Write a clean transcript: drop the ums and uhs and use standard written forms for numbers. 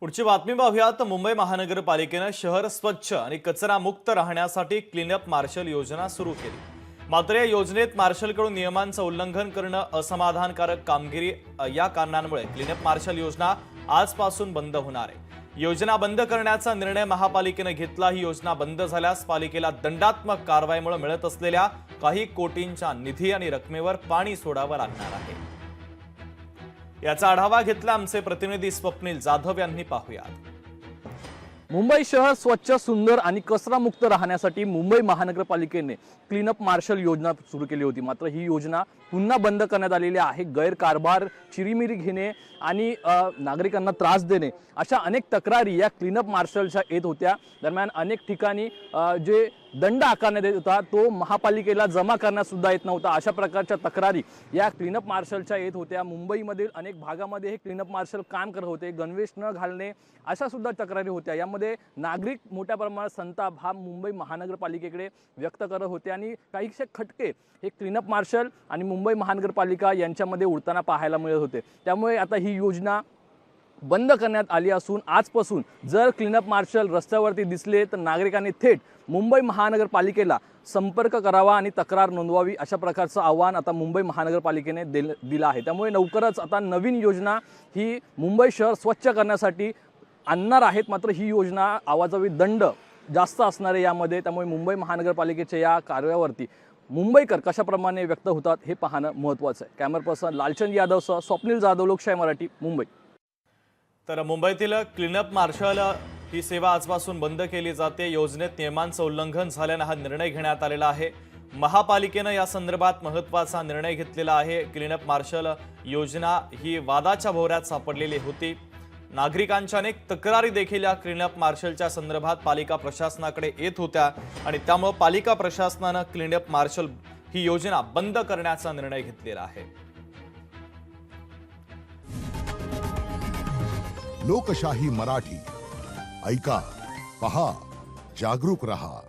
पुढची बातमी पाहूयात। मुंबई महानगरपालिकेने शहर स्वच्छ आणि कचरा मुक्त राहण्यासाठी क्लीनअप मार्शल योजना सुरू केली। मात्र या योजनेत मार्शलकडून नियमांचं उल्लंघन करणं, असमाधानकारक कामगिरी या कारणांमुळे क्लीनअप मार्शल योजना आजपासून बंद होणार आहे। योजना बंद करण्याचा निर्णय महापालिकेने घेतला। ही योजना बंद झाल्यास पालिकेला दंडात्मक कारवाईमुळे मिळत असलेल्या काही कोटींच्या निधी आणि रकमेवर पाणी सोडावं लागणार आहे। याचा आढावा घेतला आमचे प्रतिनिधी स्वप्नील जाधव यांनी। पाहूयात। मुंबई शहर स्वच्छ, सुंदर आणि कचरा मुक्त राहण्यासाठी मुंबई महानगरपालिकेने क्लीनअप मार्शल योजना सुरू केली होती। मात्र ही योजना पुन्हा बंद करण्यात आलेली आहे। गैरकारभार, चिरीमिरी घेणे आणि नागरिकांना त्रास देणे अशा अनेक तक्रारी या क्लीनअप मार्शलच्या येत होत्या। दरम्यान अनेक ठिकाणी जे दंड आकारण्यात येत होता तो महापालिकेला जमा करण्यास सुद्धा येत नव्हता। अशा प्रकारच्या तक्रारी या क्लीनअप मार्शलच्या येत होत्या। मुंबईमधील अनेक भागामध्ये हे क्लीनअप मार्शल काम करत होते। गणवेश न घालणे अशा सुद्धा तक्रारी होत्या। यामध्ये नागरिक मोठ्या प्रमाणात संताप हा मुंबई महानगरपालिकेकडे व्यक्त करत होते आणि काहीशे खटके हे क्लीनअप मार्शल आणि मुंबई महानगरपालिका यांच्यामध्ये उडताना पाहायला मिळत होते। त्यामुळे आता ही योजना बंद करण्यात आली असून आजपासून जर क्लीनअप मार्शल रस्त्यावरती दिसले तर नागरिकांनी थेट मुंबई महानगरपालिकेला संपर्क करावा आणि तक्रार नोंदवावी अशा प्रकारचं आव्हान आता मुंबई महानगरपालिकेने दिलं आहे। त्यामुळे लवकरच आता नवीन योजना ही मुंबई शहर स्वच्छ करण्यासाठी आणणार आहेत। मात्र ही योजना आवाजावी दंड जास्त असणार आहे यामध्ये। त्यामुळे मुंबई महानगरपालिकेच्या या कार्यावरती मुंबईकर कशाप्रमाणे व्यक्त होतात हे पाहणं महत्त्वाचं आहे। कॅमेरा पर्सन लालचंद यादवसह स्वप्नील जाधव, लोकशाही मराठी, मुंबई। तर मुंबईतील क्लीनअप मार्शल ही सेवा आजपासून बंद केली जाते। योजनेत नियमांचं उल्लंघन झाल्याने हा निर्णय घेण्यात आलेला आहे। महापालिकेनं या संदर्भात महत्त्वाचा निर्णय घेतलेला आहे। क्लीनअप मार्शल योजना ही वादाच्या भोवऱ्यात सापडलेली होती। नागरिकांच्या अनेक तक्रारी देखील या क्लीनअप मार्शलच्या संदर्भात पालिका प्रशासनाकडे येत होत्या आणि त्यामुळे पालिका प्रशासनानं क्लीनअप मार्शल ही योजना बंद करण्याचा निर्णय घेतलेला आहे। लोकशाही मराठी ऐका, पहा, जागरूक रहा।